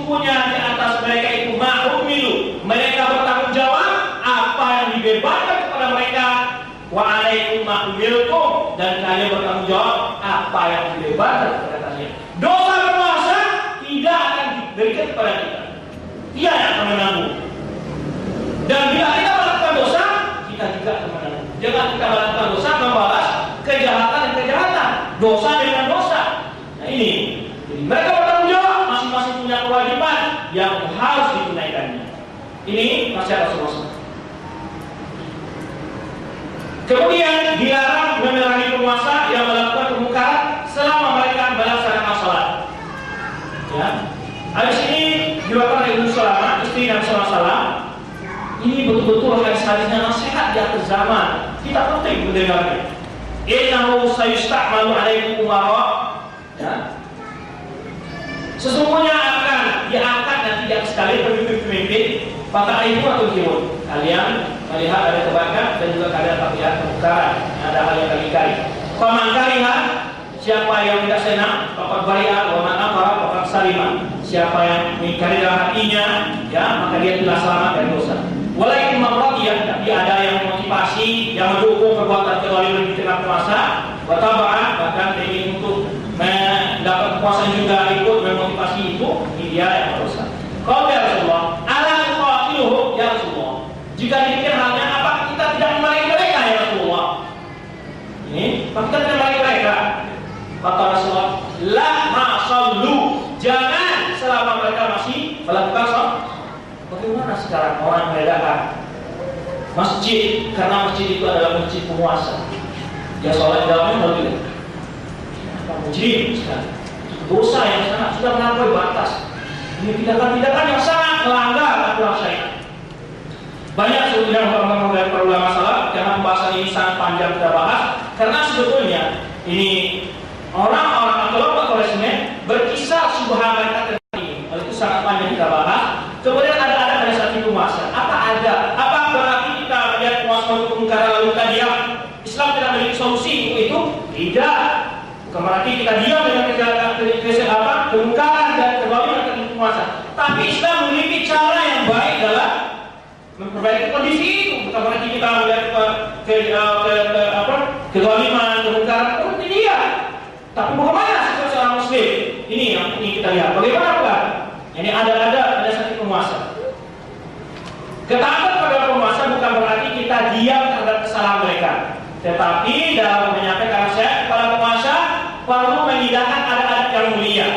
sesungguhnya di atas mereka itu ma'umilu, mereka bertanggung jawab apa yang dibebankan kepada mereka. Wa alaikum ma'umilkum, dan kalian bertanggung jawab apa yang dibebankan kepada kalian. Dosa berpuasa tidak akan diberikan kepada kita, dia yang akan menanggung. Dan bila kita melakukan dosa, kita juga akan menanggung. Jangan kita melakukan dosa membalas kejahatan dan kejahatan, dosa dengan dosa. Nah ini, jadi mereka bertanggung jawab, masing-masing punya kewajiban yang harus ditunaikannya. Ini nasihat Rasulullah. Kemudian dilarang memerangi penguasa yang melakukan kemungkaran selama mereka melaksanakan salat. Ya, hadis ini diriwayatkan oleh Ummu Salamah, istri Nabi SAW. Ini betul-betul hadis-hadisnya nasihat di akhir zaman. Kita penting mendengarnya. Innahu sayusta'malu 'alaikum umara. Ya. Sesungguhnya akan diangkat nanti di atas kalian pemimpin-pemimpin, maka itu atau kimun. Kalian melihat ada kebaikan dan juga kalian melihat kemungkaran, ada hal yang kali-kali. Faman kariha, siapa yang tidak senang, faqad bari'a wa man aqara faqad salima. Siapa yang mengingkari dalam hatinya, ya, maka dia telah selamat dari dosa. Walaupun mamraqiyah, tapi ada yang memotivasi, yang mendukung perbuatan kezaliman di tengah puasa, wa taba'a, bahkan ingin untuk mendapat puasa juga ikut memotivasi itu, ini dia yang berdosa. Qala ya Rasulullah, ala tuqatiluhu ya Rasulullah. Jika demikian halnya, apa kita tidak memerangi mereka ya Rasulullah? Ini, apa kita tidak memerangi mereka? Kata Rasulullah, la ma'sallu, jangan selama mereka masih melakukan sholat. Bagaimana sekarang orang membedakan masjid, karena masjid itu adalah masjid penguasa, dia sholat di dalamnya lebih mujrim sekali, dosa yang sangat sudah melampaui batas. Ini tindakan-tindakan yang sangat melanggar aturan syariat. Banyak sebetulnya dari para ulama salaf, karena pembahasan ini sangat panjang kita bahas, karena sebetulnya ini orang-orang atau kelompok Quraisy berkisah subhan mereka tentang ini. Itu sangat panjang kita bahas. Kemudian ada pada saat itu penguasa. Apa berarti kita melihat penguasa untuk kemungkaran lalu kita diam? Islam tidak memiliki solusi untuk itu? Tidak. Bukan berarti kita diam dengan kemungkaran dan kezaliman dari penguasa. Tapi Islam memiliki cara yang baik dalam memperbaiki kondisi itu. Bukan berarti kita melihat kezaliman, kemungkaran, itu dia. Tapi bagaimana sikap seorang Muslim? Ini yang ingin kita lihat. Bagaimana bukan? Ini ada saat penguasa. Ketaatan pada penguasa bukan berarti kita diam terhadap kesalahan mereka, tetapi dalam menyampaikan nasihat kepada penguasa perlu mengindahkan adat-adat yang mulia.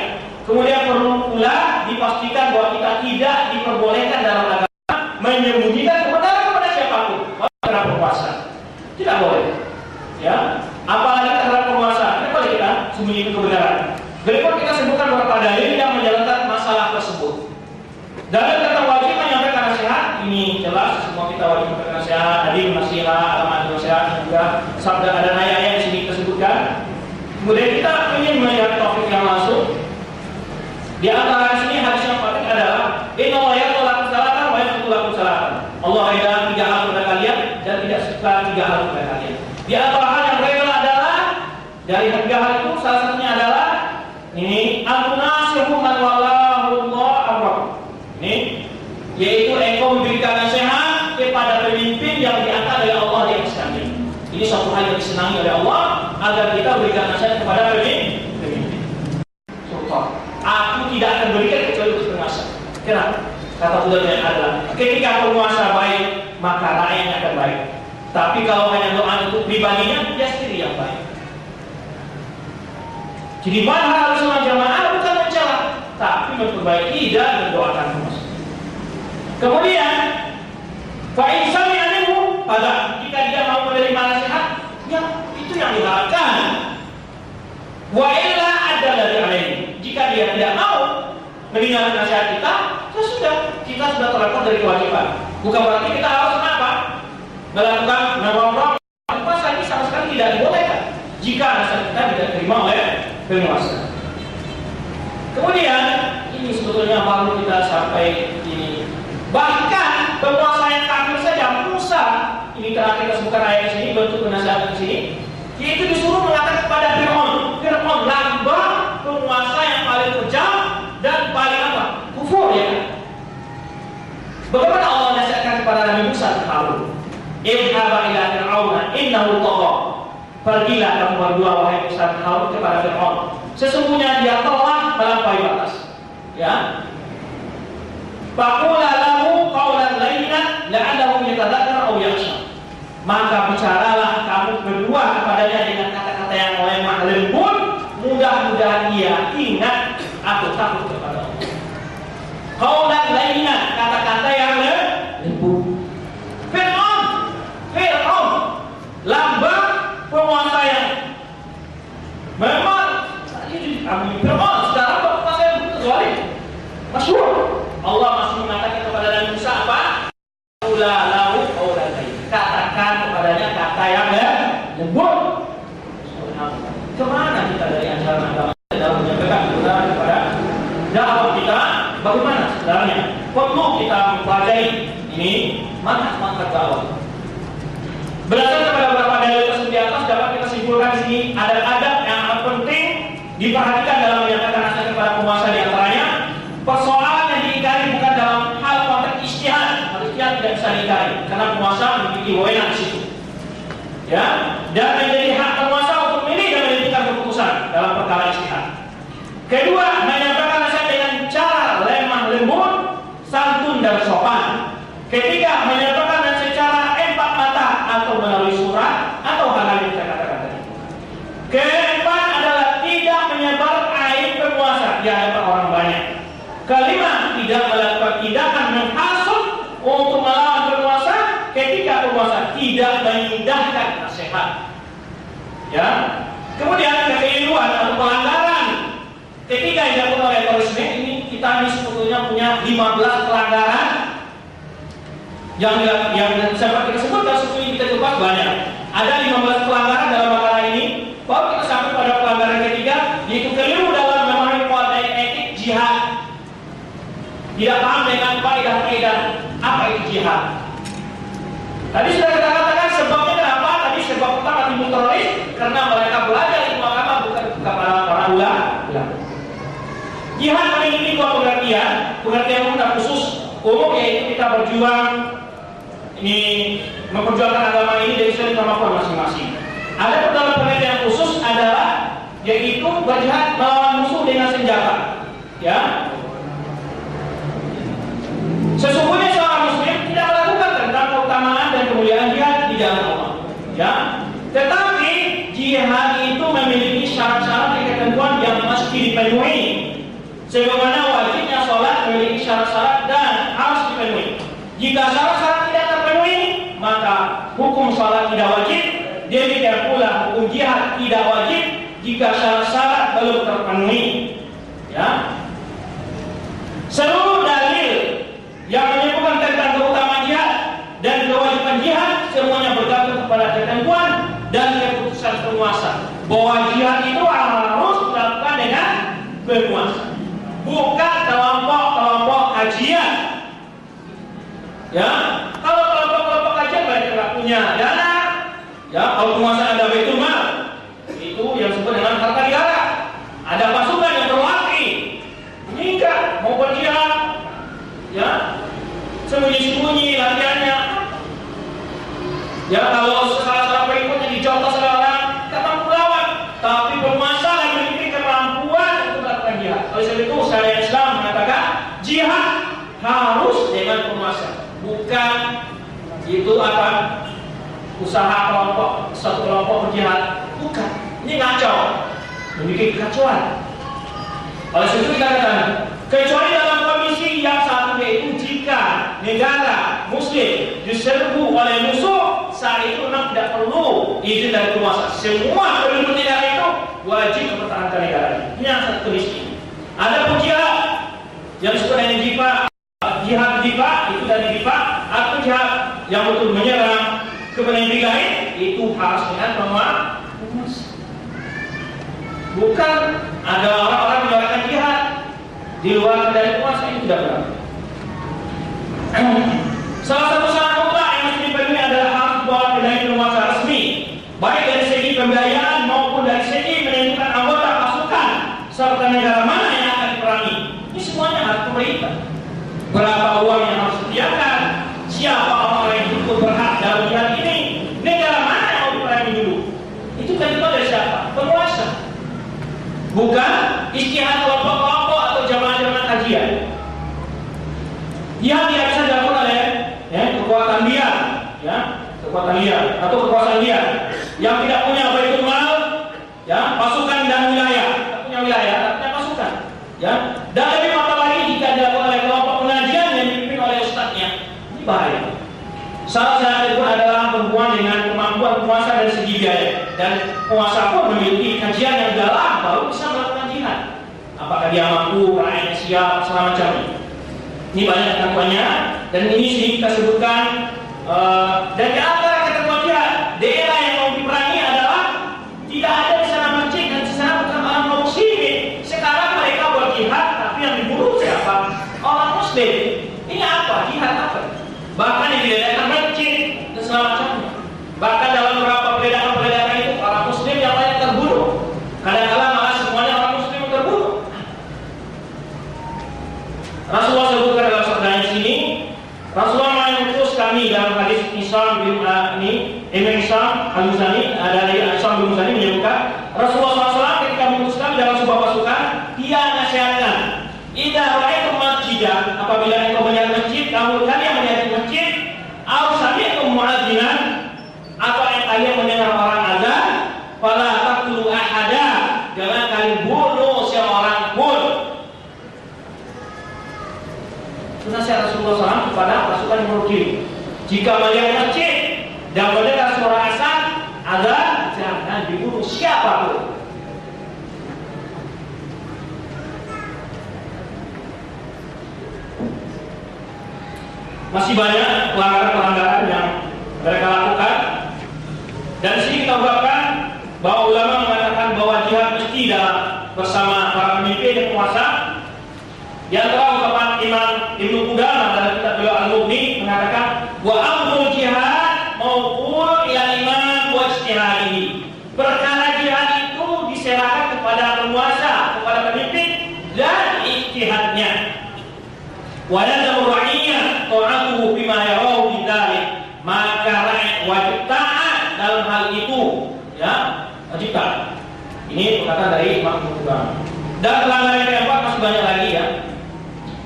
Kemudian perlu pula dipastikan bahwa kita tidak diperbolehkan dalam agama menyembunyikan kebenaran kepada siapapun terhadap penguasa. Tidak boleh. Ya, apalagi terhadap penguasa. Tidak boleh kita sembunyikan kebenaran. Berikut kita sebutkan beberapa dalil yang menjelaskan masalah tersebut. Dalil kata wajib menyampaikan nasihat, ini jelas semua kita wajib menyampaikan nasihat, adil nasihat, alamat nasihat, juga sabda ada ayat-ayat di sini kita sebutkan. Kemudian kita ingin melihat topik yang langsung. Di antara sini hadis yang penting adalah inna Allah yaqulu salatan wa yaqulu salatan. Allah ada 3 hal kepada kalian dan tidak suka 3 hal kepada kalian. Di antara hal yang rela adalah dari 3 hal itu salah satunya adalah ini an-nasihu man wallahu Allah amra. Ini yaitu engkau memberikan nasihat kepada pemimpin yang diangkat oleh Allah di atas kami. Ini suatu hal yang disenangi oleh Allah agar kita berikan nasihat kepada pemimpin. Contoh, aku tidak akan berikan kecuali untuk penguasa. Kenapa? Kata budaya adalah ketika penguasa baik maka rakyatnya akan baik. Tapi kalau hanya doa untuk pribadinya, dia sendiri yang baik. Jadi manhaj Ahlussunnah Jamaah bukan mencela, tapi memperbaiki dan mendoakan penguasa. Kemudian, fa'in sami'anhu, pada jika dia mau menerima nasihat, ya itu yang diharapkan. Wa illa ada dari alaihi. Jika dia tidak mau mendengar nasihat kita, ya sudah, kita sudah terlepas dari kewajiban. Bukan berarti kita harus apa? Melakukan merongrong. Puasa ini sama sekali tidak dibolehkan jika nasihat kita tidak diterima oleh penguasa. Kemudian ini sebetulnya baru kita sampai ini. Bahkan penguasa yang kafir saja, Musa, ini terakhir kita sebutkan ayat di sini, bentuk penasihat di sini, yaitu disuruh mengatakan kepada Fir'aun, lambang penguasa yang paling kejam dan paling apa? Kufur. lembur ya. Bagaimana Allah nasihatkan kepada Nabi Musa dan Harun? Idhaba ila Fir'auna innahu tagha. Pergilah kamu berdua wahai Musa dan Harun kepada Fir'aun. Sesungguhnya dia telah melampaui batas. Ya. Faqula lahu qawlan layyinan la'allahu yatadhakkar aw yakhsha. Maka bicaralah kamu berdua kepadanya dengan kata-kata yang lemah lembut, mudah-mudahan ia ingat atau takut kepada Allah. Qawlan layyinan, kata-kata yang lembut. Fir'aun lambang penguasa yang memang Fir'aun sekarang penguasa yang zalim. Masyhur. Allah masih mengatakan kepada Nabi Musa apa? Qula lahu qawlan layyinan. Katakan kepadanya kata yang lembut. Kemana kita dari ajaran agama dalam menyampaikan kebenaran kepada dakwah kita? Bagaimana sebenarnya? Perlu kita mempelajari ini manhaj dakwah. Berdasarkan kepada beberapa dalil tersebut di atas dapat kita simpulkan di sini ada adab yang amat penting diperhatikan dalam menyampaikan nasihat kepada penguasa, di antaranya persoalan yang diingkari bukan dalam hal konteks ijtihad. Ijtihad tidak bisa diingkari karena penguasa memiliki wewenang di situ. Ya, dan menjadi hak penguasa untuk memilih dan menentukan keputusan dalam perkara ijtihad. Kedua, menyampaikan nasihat dengan cara lemah lembut, santun dan sopan. Ketiga, menyampaikan dengan secara empat mata atau melalui surat atau hal-hal yang kita katakan tadi. Keempat adalah tidak menyebar aib penguasa di hadapan orang banyak. Kelima, tidak melakukan tindakan menghasut untuk melawan penguasa ketika penguasa tidak mengindahkan nasihat. Ya. Kemudian kekeliruan atau pelanggaran. Ketiga yang dilakukan oleh terorisme ini, kita ini sebetulnya punya 15 pelanggaran yang sempat kita sebut dan sebetulnya kita coba banyak. Ada 15 pelanggaran dalam perkara ini. Baru kita sampai pada pelanggaran ketiga, yaitu keliru dalam memahami kualitas etik jihad. Tidak paham dengan faedah-faedah apa itu jihad. Tadi sudah kita katakan sebabnya kenapa. Tadi sebab utama timbul teroris karena mereka belajar ilmu agama bukan kepada para ulama. Jihad memiliki dua pengertian umum dan khusus. Umum yaitu kita berjuang ini memperjuangkan agama ini dari sudut kemampuan masing-masing. Ada dalam pengertian khusus adalah yaitu berjihad melawan musuh dengan senjata. Ya. Sesungguhnya seorang muslim tidak melakukan tentang keutamaan dan kemuliaan jihad di jalan Allah. Ya. Tetapi jihad itu memiliki syarat-syarat dan ketentuan yang mesti dipenuhi. Sebagaimana wajibnya sholat memiliki syarat-syarat dan harus dipenuhi. Jika syarat-syarat tidak terpenuhi, maka hukum sholat tidak wajib. Demikian pula hukum jihad tidak wajib jika syarat-syarat belum terpenuhi. Ya. Seluruh dalil yang menyebutkan tentang keutamaan jihad dan kewajiban jihad semuanya bergantung kepada ketentuan dan keputusan penguasa. Bahwa jihad itu harus dilakukan dengan penguasa, bukan kelompok-kelompok kajian. Ya, kalau kelompok-kelompok kajian mereka tidak punya dana. Ya, kalau penguasa ada baitul mal, itu yang disebut dengan harta negara. Ada pasukan yang berlatih, meningkat mau berjihad. Ya, sembunyi-sembunyi latihannya. Ya, kalau salah pengikutnya dicontoh oleh orang, tak mampu lawan. Tapi penguasa yang memiliki kemampuan untuk melakukan jihad. Oleh sebab itu, syariat Islam mengatakan jihad harus dengan penguasa, bukan itu apa usaha kelompok satu kelompok berjihad, bukan. Ini ngaco, memiliki kekacauan. Oleh sebab itu dikatakan kecuali dalam kondisi yang satu, yaitu jika negara muslim diserbu oleh musuh, saat itu memang tidak perlu izin dari penguasa. Semua penduduk negara itu wajib mempertahankan negara ini. Ini yang satu kondisi. Ada jihad yang disebut dengan jihad itu dari jihad atau jihad yang betul menyerang kepada negeri lain, itu harus dengan penguasa. Bukan ada orang-orang menyuarakan jihad di luar dari penguasa, itu tidak benar. Salah satu syarat mutlak yang mesti dipenuhi adalah harus dibawa dari penguasa resmi, baik dari segi pembiayaan maupun dari segi menentukan anggota pasukan serta negara mana yang akan diperangi. Ini semuanya harus pemerintah. berapa uang yang harus disediakan, siapa orang yang cukup berhak dalam jihad ini, negara mana yang mau diperangi dulu. Itu tentuan dari siapa? Penguasa. Bukan ijtihad kelompok-kelompok atau jamaah-jamaah kajian. Jihad tidak bisa dilakukan oleh kekuatan liar, kekuatan liar atau kekuasaan liar yang tidak punya baitul mal, pasukan dan wilayah, tidak punya wilayah, tidak punya pasukan, Dan lebih mata lagi jika dilakukan oleh kelompok pengajian yang dipimpin oleh ustadznya, ini bahaya. Salah satu pun adalah perempuan dengan kemampuan penguasa dari segi biaya, dan penguasa pun memiliki kajian yang dalam baru bisa melakukan jihad. Apakah dia mampu, rakyatnya siap, segala macamnya. Ini banyak ketentuannya, dan ini sini kita sebutkan. Dan di antara ketentuan jihad, daerah yang mau diperangi adalah tidak ada di sana masjid dan di sana bukan orang muslimin. Sekarang mereka berjihad, tapi yang dibunuh siapa? Orang muslim. Ini apa? Jihad apa? Bahkan diledakan masjid dan segala macamnya. Bahkan dalam beberapa peledakan itu orang muslim yang banyak terbunuh. Kadang-kadang malah semuanya orang muslim yang terbunuh. Rasulullah sebutkan dalam sabdanya sini, Rasulullah mengutus kami dalam hadis Isam bin Ibn Isam Al-Muzani, dari Isam bin Muzani menyebutkan Rasulullah SAW ketika mengutus kami dalam sebuah pasukan, dia nasihatkan, idza ra'aitum masjidan, apabila engkau melihat masjid, kalian melihat masjid, aw sami'tum mu'adzinan, atau kalian mendengar orang azan, fala taqtulu ahada, jangan kalian bunuh seorang pun. Itu nasihat Rasulullah SAW kepada pasukan yang merugi. Jika melihat masjid dan mendengar suara azan, jangan dibunuh siapapun. Masih banyak pelanggaran-pelanggaran yang mereka lakukan. Dan di sini kita ungkapkan bahwa ulama mengatakan bahwa jihad mesti dalam bersama para pemimpin dan penguasa. Di antara ungkapan Imam Ibnu Qudamah dalam kitab beliau Al-Mughni mengatakan wa amrul jihad maupun ila imam wa ijtihadihi. Perkara jihad itu diserahkan kepada penguasa, kepada pemimpin dan ijtihadnya. Wa lazimur ra'iyah ta'atuhu bima yarahu bidzalik. Maka rakyat wajib taat dalam hal itu, wajib taat. Ini perkataan dari Imam Ibnu Qudamah. Dan pelanggaran yang keempat masih banyak lagi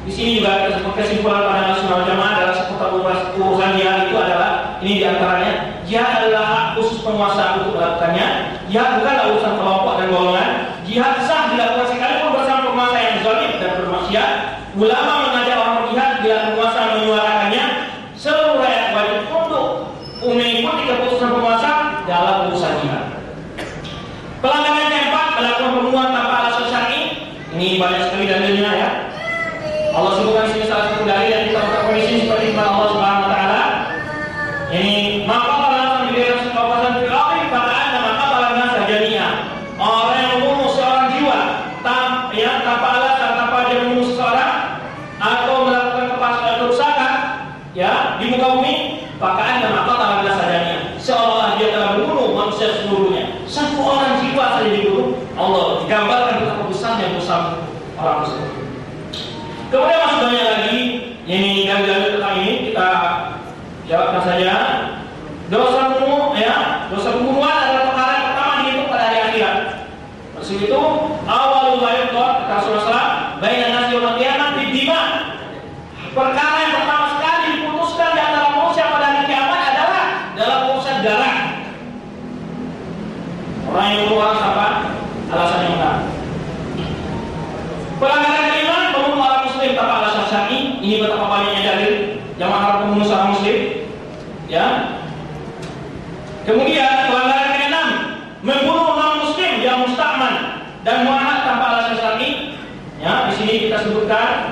Di sini juga kesimpulan pada Ahlussunnah wal Jamaah adalah seputar urusan jihad itu adalah ini diantaranya jihad adalah hak khusus penguasa untuk melakukannya. Jihad bukanlah urusan kelompok dan golongan. Jihad sah dilakukan sekalipun bersama penguasa yang zalim dan bermaksiat. Ulama mengajak orang berjihad bila penguasa menyuarakannya. Seluruh rakyat wajib untuk mengikuti keputusan penguasa dalam urusan jihad. Pelanggaran yang keempat melakukan pembunuhan tanpa alasan syar'i. Ini banyak sekali dalilnya Allah sebutkan sini salah satu dalil yang kita lakukan di sini seperti firman Allah Subhanahu wa taala. Ini maka orang yang diberikan kekuasaan fikri pada anda maka orang sajania. Orang yang membunuh seorang jiwa tanpa alasan, tanpa dia membunuh seseorang atau melakukan kerusakan di muka bumi, maka anda maka orang sajania. Seolah dia telah membunuh manusia seluruhnya. Satu orang jiwa saja dibunuh, Allah digambarkan betapa besarnya dosa orang tersebut. Kemudian masih banyak lagi ini dalil tentang ini kita jawabkan saja. Dosa pembunuhan adalah perkara yang pertama dihitung pada hari akhirat. Maksud itu awalul wa'idot kata Rasulullah bainan nasi wal qiyamah bidima. Perkara yang pertama sekali diputuskan di antara manusia pada hari kiamat adalah dalam urusan darah. Orang yang membunuh orang apa? Alasannya enggak. Pelanggaran iman membunuh orang muslim tanpa alasan syar'i. Ini betapa banyaknya dalil jamaah harus membunuh seorang muslim. Kemudian pelanggaran keenam membunuh non muslim yang musta'man dan mu'ahad tanpa alasan syar'i. Di sini kita sebutkan